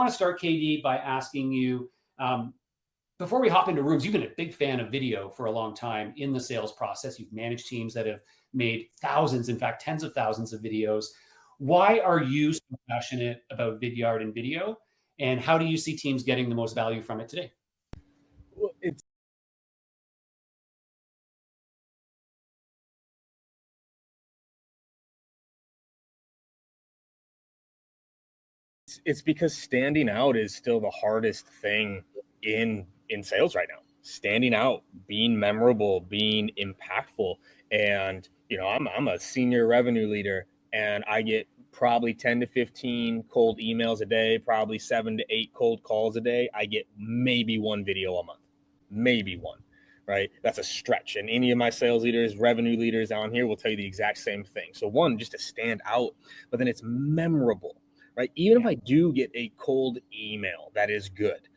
want to start, KD, by asking you, before we hop into rooms, you've been a big fan of video for a long time in the sales process. You've managed teams that have made thousands, in fact, tens of thousands of videos. Why are you so passionate about Vidyard and video? And how do you see teams getting the most value from it today? Well, it's because standing out is still the hardest thing in sales right now. Standing out, being memorable, being impactful. And I'm a senior revenue leader, and I get probably 10 to 15 cold emails a day, probably 7 to 8 cold calls a day. I get maybe one video a month, maybe one, right? That's a stretch. And any of my sales leaders, revenue leaders down here will tell you the exact same thing. So one, just to stand out, but then it's memorable, right? Even if I do get a cold email that is good,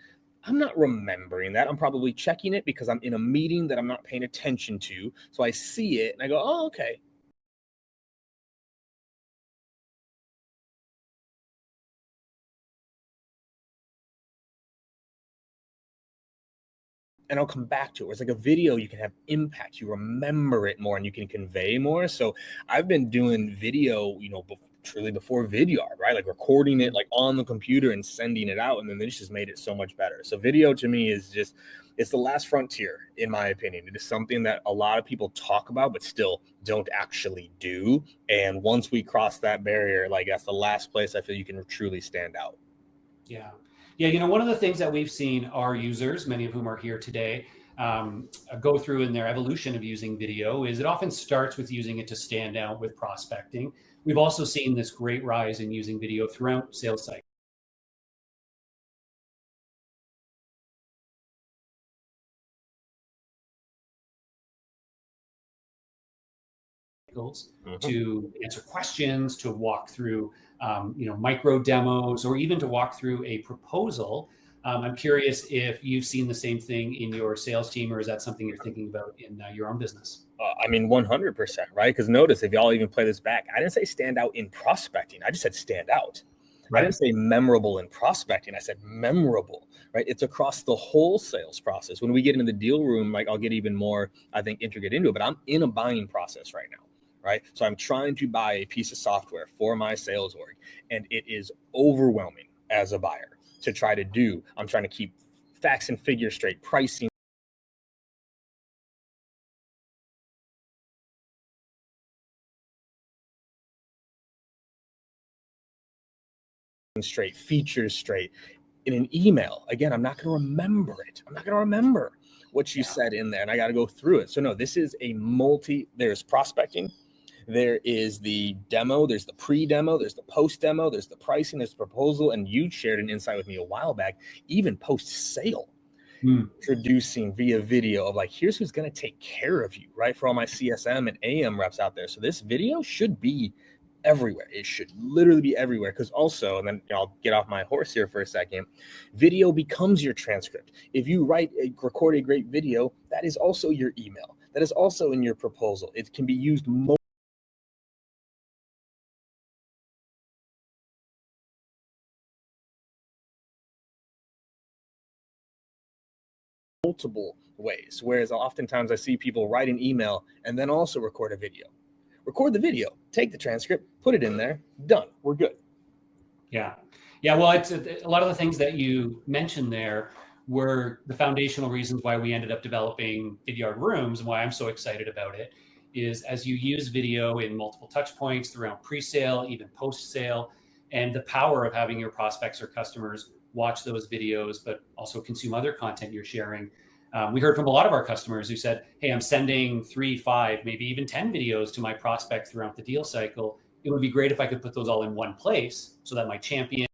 I'm not remembering that. I'm probably checking it because I'm in a meeting that I'm not paying attention to. So I see it and I go, oh, okay. And I'll come back to it. It's like a video, you can have impact, you remember it more and you can convey more. So I've been doing video, truly before Vidyard, right? Like recording it like on the computer and sending it out. And then this just made it so much better. So video to me is just, it's the last frontier, in my opinion. It is something that a lot of people talk about, but still don't actually do. And once we cross that barrier, like that's the last place I feel you can truly stand out. Yeah. Yeah, one of the things that we've seen our users, many of whom are here today, go through in their evolution of using video is it often starts with using it to stand out with prospecting. We've also seen this great rise in using video throughout sales cycles, to answer questions, to walk through micro demos, or even to walk through a proposal. I'm curious if you've seen the same thing in your sales team, or is that something you're thinking about in your own business? 100%, right? Because notice, if y'all even play this back, I didn't say stand out in prospecting. I just said stand out. Right. I didn't say memorable in prospecting. I said memorable, right? It's across the whole sales process. When we get into the deal room, like I'll get even more, I think, intricate into it, but I'm in a buying process right now. Right. So I'm trying to buy a piece of software for my sales org, and it is overwhelming as a buyer to try to do. I'm trying to keep facts and figures straight, pricing straight, features straight. In an email, again, I'm not going to remember it. I'm not going to remember what you said in there, and I got to go through it. So no, this is there's prospecting. There is the demo, there's the pre-demo, there's the post-demo, there's the pricing, there's the proposal, and you shared an insight with me a while back, even post-sale, introducing via video of like, here's who's going to take care of you, right? For all my CSM and AM reps out there. So this video should be everywhere. It should literally be everywhere, because also, and then I'll get off my horse here for a second, video becomes your transcript. If you record a great video, that is also your email. That is also in your proposal. It can be used multiple ways. Whereas oftentimes I see people write an email and then also record a video. Record the video, take the transcript, put it in there, done. We're good. Yeah. Yeah. Well, it's a lot of the things that you mentioned there were the foundational reasons why we ended up developing Vidyard Rooms, and why I'm so excited about it is as you use video in multiple touch points throughout pre-sale, even post-sale, and the power of having your prospects or customers watch those videos, but also consume other content you're sharing. We heard from a lot of our customers who said, hey, I'm sending 3, 5, maybe even 10 videos to my prospect throughout the deal cycle. It would be great if I could put those all in one place so that my champion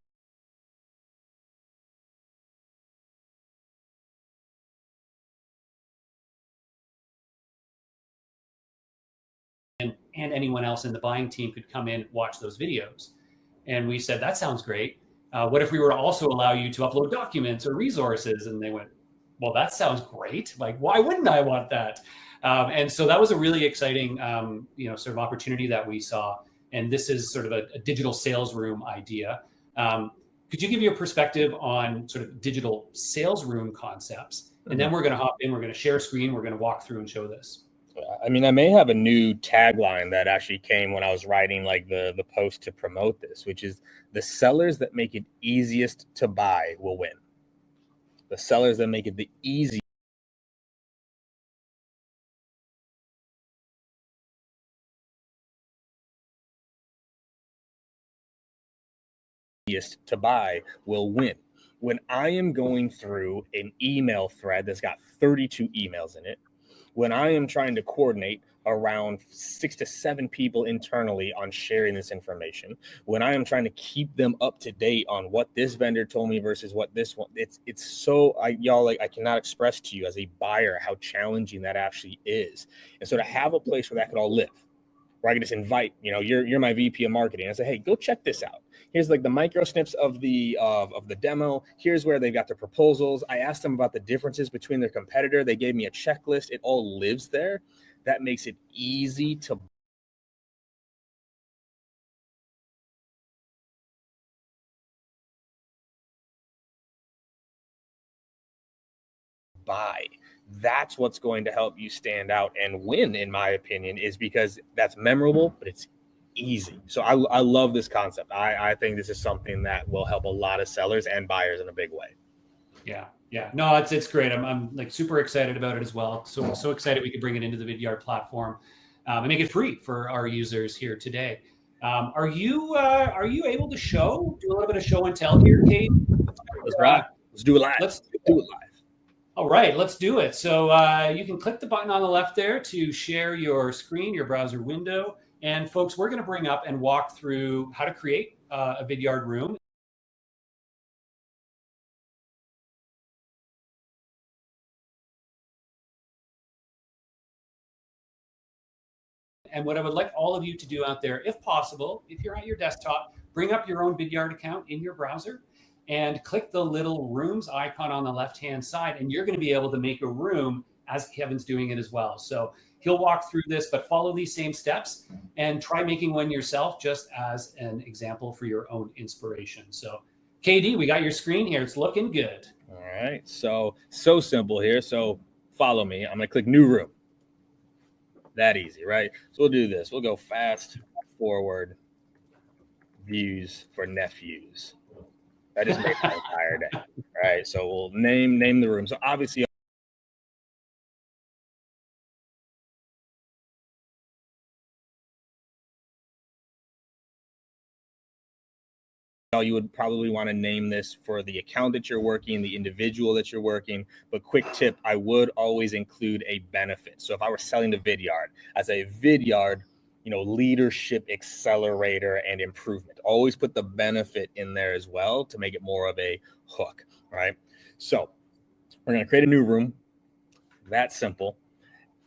and anyone else in the buying team could come in, watch those videos. And we said, that sounds great. What if we were to also allow you to upload documents or resources? And they went, well, that sounds great. Like, why wouldn't I want that? And so that was a really exciting, sort of opportunity that we saw. And this is sort of a digital sales room idea. Could you give your perspective on sort of digital sales room concepts? And then we're going to hop in, we're going to share a screen, we're going to walk through and show this. I mean, I may have a new tagline that actually came when I was writing like the post to promote this, which is the sellers that make it easiest to buy will win. The sellers that make it the easiest to buy will win. When I am going through an email thread that's got 32 emails in it, when I am trying to coordinate around 6 to 7 people internally on sharing this information, when I am trying to keep them up to date on what this vendor told me versus what this one, it's so I cannot express to you as a buyer how challenging that actually is. And so to have a place where that could all live, where I can just invite, you're my VP of marketing. I say, hey, go check this out. Here's like the micro snips of the demo. Here's where they've got their proposals. I asked them about the differences between their competitor. They gave me a checklist. It all lives there. That makes it easy to buy. That's what's going to help you stand out and win, in my opinion, is because that's memorable, but it's easy. So I love this concept. I think this is something that will help a lot of sellers and buyers in a big way. Yeah. No, it's great. I'm like super excited about it as well. So excited we could bring it into the Vidyard platform and make it free for our users here today. Are you able to do a little bit of show and tell here, Kate? Let's do it live. Let's do it live. All right, let's do it. So you can click the button on the left there to share your screen, your browser window. And folks, we're going to bring up and walk through how to create a Vidyard room. And what I would like all of you to do out there, if possible, if you're at your desktop, bring up your own Vidyard account in your browser and click the little rooms icon on the left-hand side, and you're going to be able to make a room as Kevin's doing it as well. So he'll walk through this, but follow these same steps and try making one yourself just as an example for your own inspiration. So KD, we got your screen here. It's looking good. All right. So simple here. So follow me. I'm going to click new room. That easy, right? So we'll do this. We'll go fast forward views for nephews. That just made my entire day. All right. So we'll name the room. So obviously, you would probably want to name this for the account that you're working, the individual that you're working. But quick tip, I would always include a benefit. So if I were selling to Vidyard, as a Vidyard, leadership accelerator and improvement, always put the benefit in there as well to make it more of a hook, right? So we're going to create a new room. That's simple.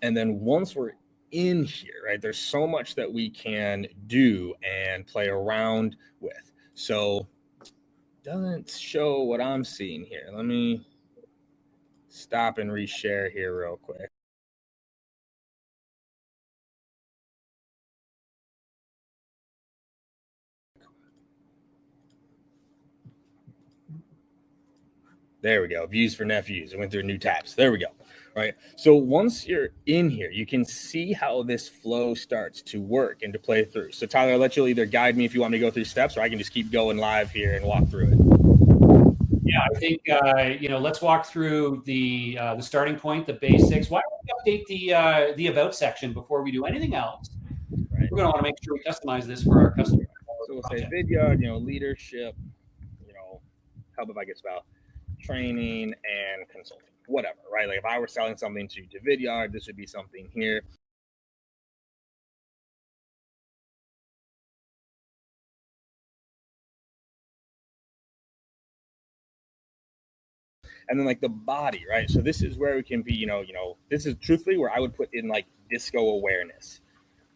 And then once we're in here, right, there's so much that we can do and play around with. So doesn't show what I'm seeing here. Let me stop and reshare here real quick. There we go. Views for nephews. I went through new tabs. There we go. Right. So once you're in here, you can see how this flow starts to work and to play through. So Tyler, I'll let you either guide me if you want me to go through steps, or I can just keep going live here and walk through it. Yeah, I think let's walk through the starting point, the basics. Why don't we update the about section before we do anything else? Right. We're going to want to make sure we customize this for our customers. So we'll say Vidyard, leadership, help if I get spelled, training and consulting, whatever, right? Like if I were selling something to Vidyard, this would be something here. And then like the body, right? So this is where we can be, this is truthfully where I would put in like disco awareness,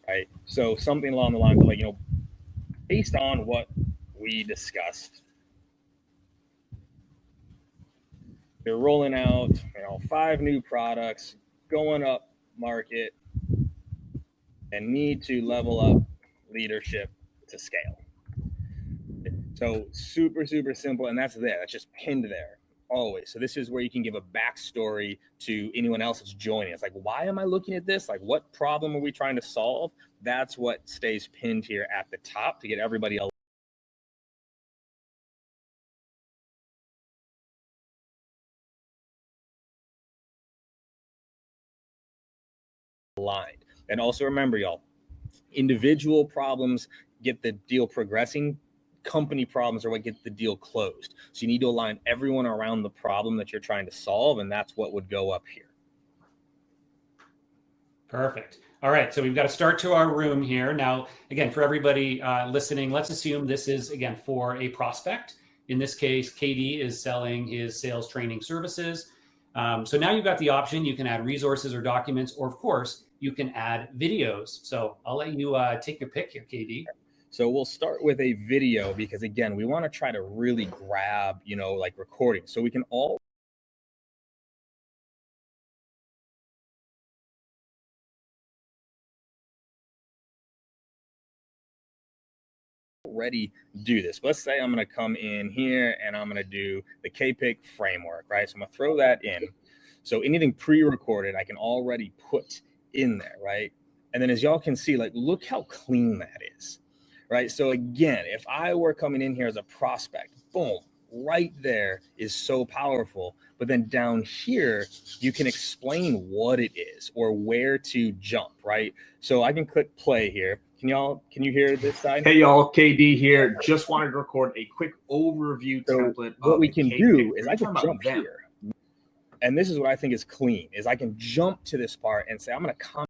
right? So something along the lines of like, based on what we discussed, they're rolling out, 5 new products, going up market, and need to level up leadership to scale. So super, super simple. And that's there. That's just pinned there always. So this is where you can give a backstory to anyone else that's joining. It's like, why am I looking at this? Like, what problem are we trying to solve? That's what stays pinned here at the top to get everybody aligned. And also remember, y'all, individual problems get the deal progressing. Company problems are what get the deal closed. So you need to align everyone around the problem that you're trying to solve, and that's what would go up here. Perfect. All right, so we've got to start to our room here. Now, again, for everybody listening, let's assume this is, again, for a prospect. In this case, KD is selling his sales training services. So now you've got the option. You can add resources or documents, or of course, you can add videos. So I'll let you take your pick here, KD. So we'll start with a video because, again, we want to try to really grab, like recording. So we can all already do this. Let's say I'm going to come in here and I'm going to do the KPIC framework, right? So I'm going to throw that in. So anything pre-recorded, I can already put in there, right? And then as y'all can see, like, look how clean that is, right? So again, if I were coming in here as a prospect, boom, right there is so powerful. But then down here, you can explain what it is or where to jump, right? So I can click play here. Can you hear this side? Hey y'all, KD here. Just wanted to record a quick overview template. What we can do is I can jump here. And this is what I think is clean, is I can jump to this part and say, I'm going to comment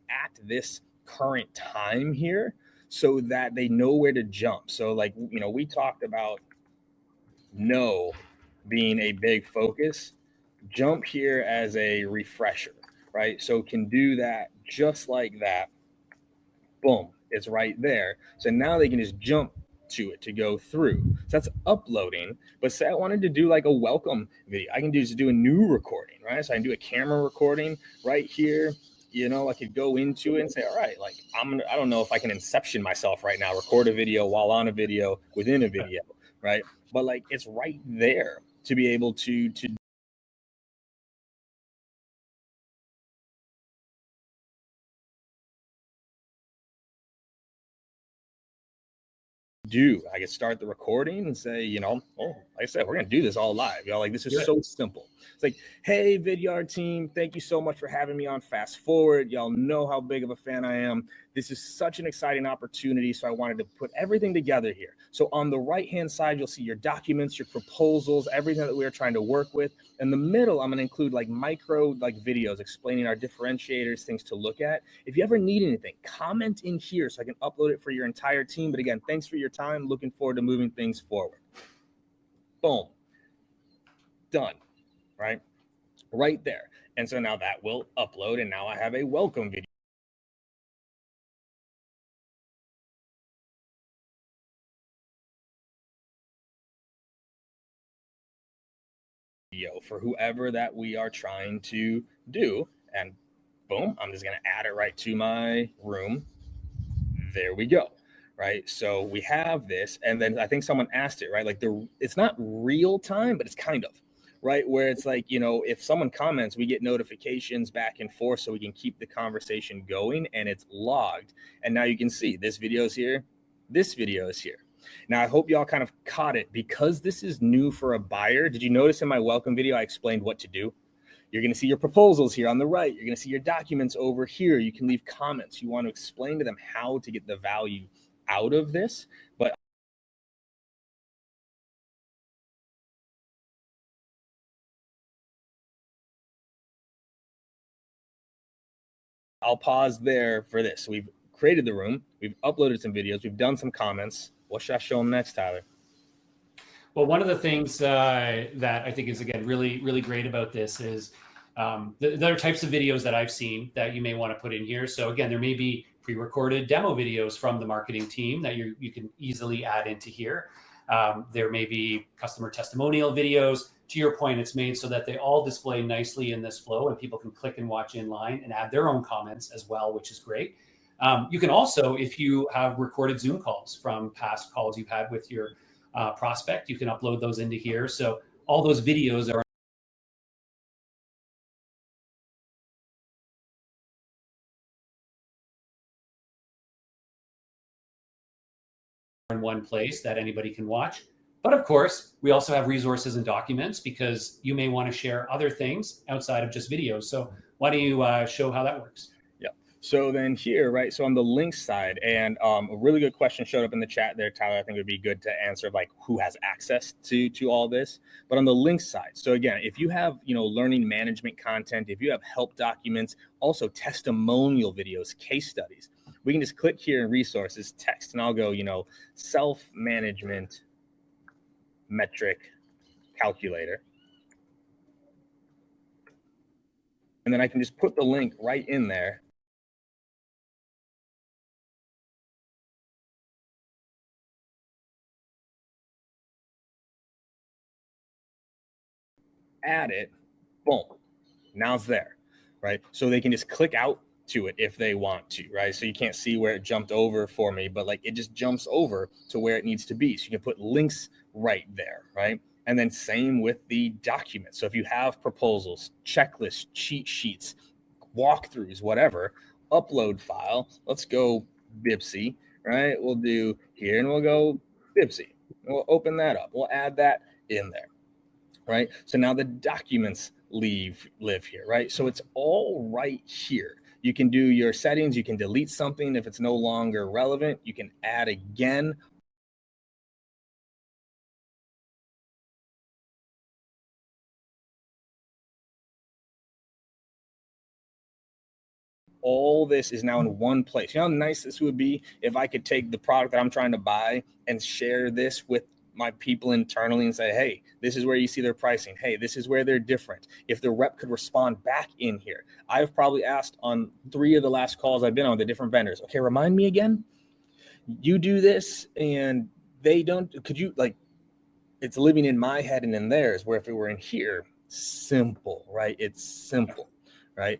at this current time here so that they know where to jump. So like, we talked about no being a big focus. Jump here as a refresher, right? So can do that just like that. Boom, it's right there. So now they can just jump to it to go through. So that's uploading. But say I wanted to do like a welcome video, I can just do a new recording, right? So I can do a camera recording right here. I could go into it and say, all right, like I don't know if I can inception myself right now, record a video while on a video within a video, right? But like it's right there to be able to do. I can start the recording and say, like I said, we're gonna do this all live, y'all. Like this is so simple. It's like, hey, Vidyard team, thank you so much for having me on Fast Forward. Y'all know how big of a fan I am. This is such an exciting opportunity, so I wanted to put everything together here. So on the right-hand side, you'll see your documents, your proposals, everything that we're trying to work with. In the middle, I'm gonna include like micro videos explaining our differentiators, things to look at. If you ever need anything, comment in here so I can upload it for your entire team. But again, thanks for your time. Looking forward to moving things forward. Boom. Done. Right there. And so now that will upload, and now I have a welcome video for whoever that we are trying to do. And boom, I'm just going to add it right to my room. There we go. Right. So we have this. And then I think someone asked it, right? Like it's not real time, but it's kind of. Right, where it's like, if someone comments, we get notifications back and forth so we can keep the conversation going, and it's logged. And now you can see this video is here. This video is here. Now, I hope y'all kind of caught it because this is new for a buyer. Did you notice in my welcome video, I explained what to do? You're going to see your proposals here on the right. You're going to see your documents over here. You can leave comments. You want to explain to them how to get the value out of this. But I'll pause there for this. We've created the room. We've uploaded some videos. We've done some comments. What should I show them next, Tyler? Well, one of the things that I think is, again, really, really great about this is there are types of videos that I've seen that you may want to put in here. So again, there may be pre-recorded demo videos from the marketing team that you can easily add into here. There may be customer testimonial videos. To your point, it's made so that they all display nicely in this flow, and people can click and watch in line and add their own comments as well, which is great. You can also, if you have recorded Zoom calls from past calls you've had with your prospect, you can upload those into here. So all those videos are in one place that anybody can watch. But of course, we also have resources and documents because you may want to share other things outside of just videos. So why don't you show how that works? Yeah. So then here, right? So on the link side, and a really good question showed up in the chat there, Tyler. I think it would be good to answer, like, who has access to all this. But on the link side, so again, if you have, learning management content, if you have help documents, also testimonial videos, case studies, we can just click here in resources, text, and I'll go, self-management metric calculator. And then I can just put the link right in there. Add it, boom, now it's there, right? So they can just click out to it if they want to, right? So you can't see where it jumped over for me, but like it just jumps over to where it needs to be. So you can put links right there, right? And then same with the documents. So if you have proposals, checklists, cheat sheets, walkthroughs, whatever, upload file, let's go Bipsy, right? We'll do here and we'll go Bipsy. We'll open that up. We'll add that in there, right? So now the documents live here, right? So it's all right here. You can do your settings. You can delete something if it's no longer relevant. You can add again. All this is now in one place. You know how nice this would be if I could take the product that I'm trying to buy and share this with my people internally and say, hey, this is where you see their pricing. Hey, this is where they're different. If the rep could respond back in here. I've probably asked on 3 of the last calls I've been on with the different vendors, okay, remind me again, you do this and they don't, could you, like, it's living in my head and in theirs, where if it were in here, simple, right? It's simple, right?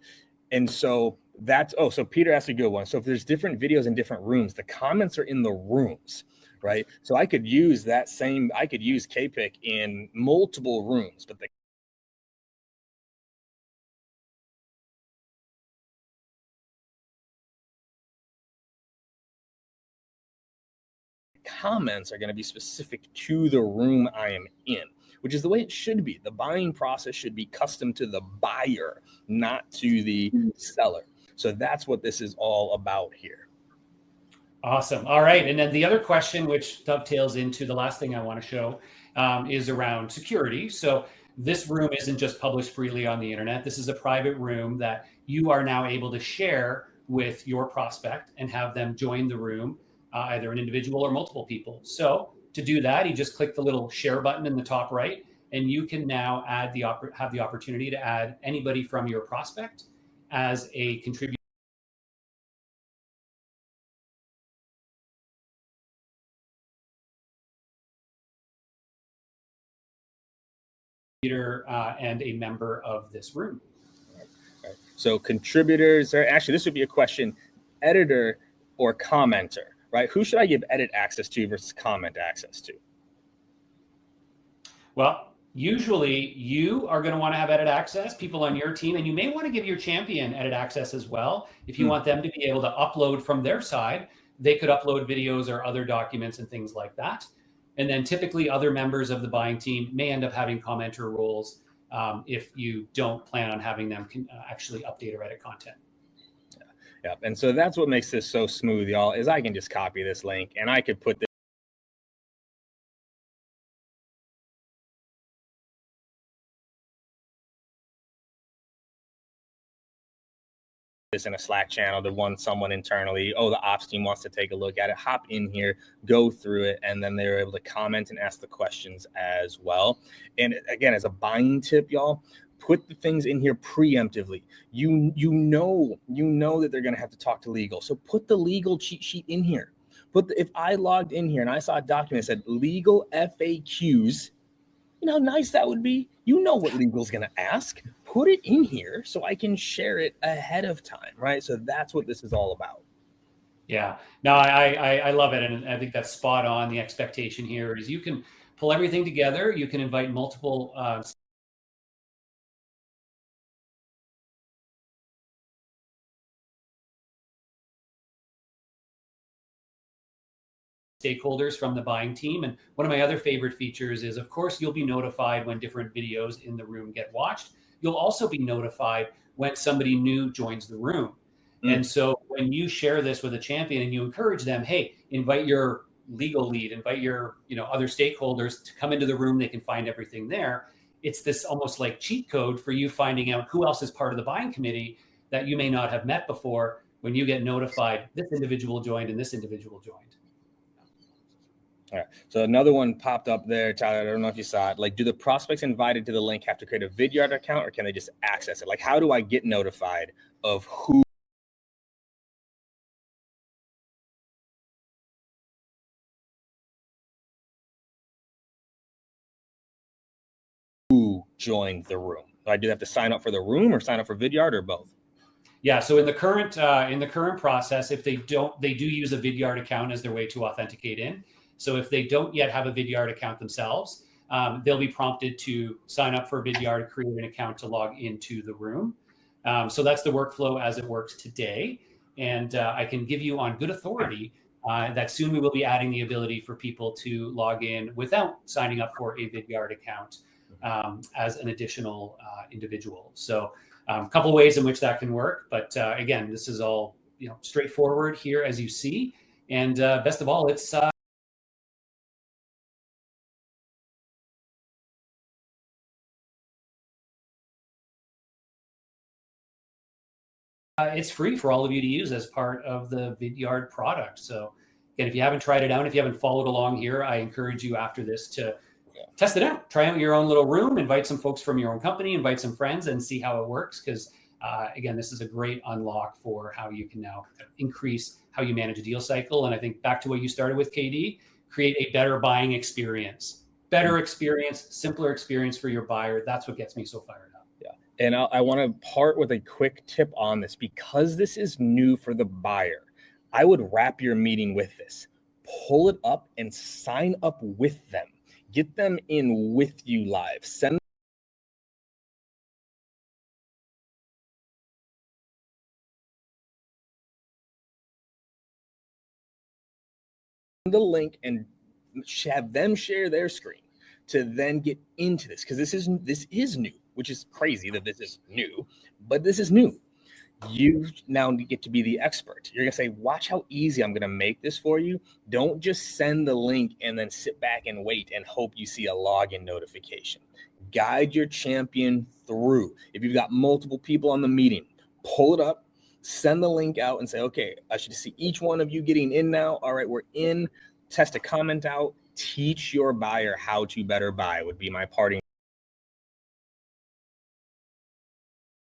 And so that's, so Peter asked a good one. So if there's different videos in different rooms, the comments are in the rooms, right? So I could use I could use KPIC in multiple rooms, but the comments are going to be specific to the room I am in, which is the way it should be. The buying process should be custom to the buyer, not to the seller. So that's what this is all about here. Awesome. All right. And then the other question, which dovetails into the last thing I want to show, is around security. So this room isn't just published freely on the internet. This is a private room that you are now able to share with your prospect and have them join the room, either an individual or multiple people. So to do that, you just click the little share button in the top right, and you can now have the opportunity to add anybody from your prospect as a contributor. And a member of this room. Right. So contributors, or actually this would be a question, editor or commenter, right? Who should I give edit access to versus comment access to? Well, usually you are going to want to have edit access, people on your team, and you may want to give your champion edit access as well. If you want them to be able to upload from their side, they could upload videos or other documents and things like that. And then typically other members of the buying team may end up having commenter roles if you don't plan on having them actually update or edit content. Yeah. And so that's what makes this so smooth, y'all, is I can just copy this link and I could put this in a Slack channel to someone internally. Oh, the ops team wants to take a look at it. Hop in here, go through it, and then they're able to comment and ask the questions as well. And again, as a buying tip, y'all, put the things in here preemptively. You know that they're going to have to talk to legal, so put the legal cheat sheet in here. But if I logged in here and I saw a document that said legal FAQs, you know how nice that would be? You know what legal's going to ask. Put it in here so I can share it ahead of time, right? So that's what this is all about. Yeah, no, I love it. And I think that's spot on. The expectation here is you can pull everything together. You can invite multiple stakeholders from the buying team. And one of my other favorite features is, of course, you'll be notified when different videos in the room get watched. You'll also be notified when somebody new joins the room. And so when you share this with a champion and you encourage them, hey, invite your legal lead, invite your other stakeholders to come into the room, they can find everything there. It's this almost like cheat code for you finding out who else is part of the buying committee that you may not have met before when you get notified this individual joined and this individual joined. All right. So another one popped up there, Tyler. I don't know if you saw it. Like, do the prospects invited to the link have to create a Vidyard account, or can they just access it? Like, how do I get notified of who joined the room? Do I have to sign up for the room or sign up for Vidyard, or both? Yeah. So in the current process, if they do use a Vidyard account as their way to authenticate in. So if they don't yet have a Vidyard account themselves, they'll be prompted to sign up for Vidyard, create an account to log into the room. So that's the workflow as it works today. And I can give you on good authority that soon we will be adding the ability for people to log in without signing up for a Vidyard account as an additional individual. So a couple ways in which that can work. But again, this is all straightforward here, as you see. And best of all, it's free for all of you to use as part of the Vidyard product. So again, if you haven't tried it out, if you haven't followed along here, I encourage you after this to test it out. Try out your own little room, invite some folks from your own company, invite some friends, and see how it works. Because again, this is a great unlock for how you can now increase how you manage a deal cycle. And I think back to what you started with, KD, create a better buying experience. Better experience, simpler experience for your buyer. That's what gets me so fired up. Yeah. And I want to part with a quick tip on this, because this is new for the buyer. I would wrap your meeting with this. Pull it up and sign up with them. Get them in with you live. Send the link and have them share their screen to then get into this, because this is new, which is crazy that this is new, but this is new. You now get to be the expert. You're going to say, watch how easy I'm going to make this for you. Don't just send the link and then sit back and wait and hope you see a login notification. Guide your champion through. If you've got multiple people on the meeting, pull it up, send the link out and say, okay, I should see each one of you getting in now. All right, we're in. Test a comment out. Teach your buyer how to better buy would be my parting